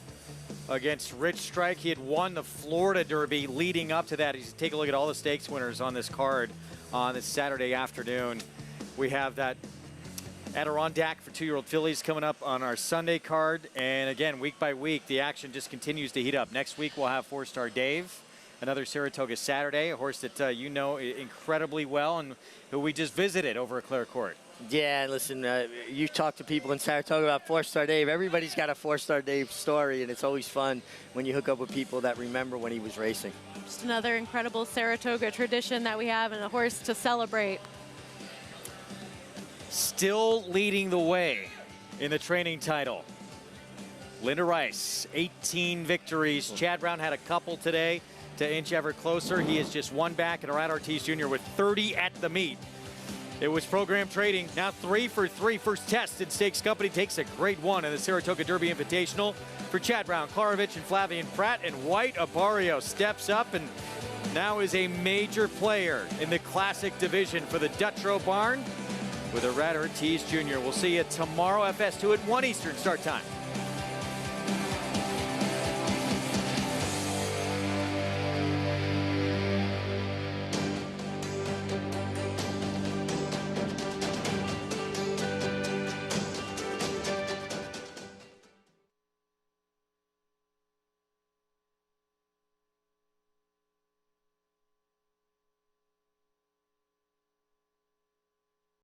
against Rich Strike. He had won the Florida Derby leading up to that. You take a look at all the stakes winners on this card on this Saturday afternoon. We have that Adirondack for 2-year-old fillies coming up on our Sunday card. And again, week by week, the action just continues to heat up. Next week, we'll have 4-Star Dave, another Saratoga Saturday, a horse that you know incredibly well and who we just visited over at Clare Court. Yeah, listen, you talk to people in Saratoga about 4-Star Dave. Everybody's got a 4-Star Dave story, and it's always fun when you hook up with people that remember when he was racing. Just another incredible Saratoga tradition that we have and a horse to celebrate. Still leading the way in the training title. Linda Rice, 18 victories. Chad Brown had a couple today to inch ever closer. He is just one back, and Arad Ortiz Jr. with 30 at the meet. It was program trading, now 3 for 3. First test in Stakes Company takes a grade 1 in the Saratoga Derby Invitational for Chad Brown, Klarovich, and Flavian Pratt. And White Abarrio steps up and now is a major player in the Classic division for the Dutrow Barn with Arad Ortiz Jr. We'll see you tomorrow, FS2 at 1 Eastern start time.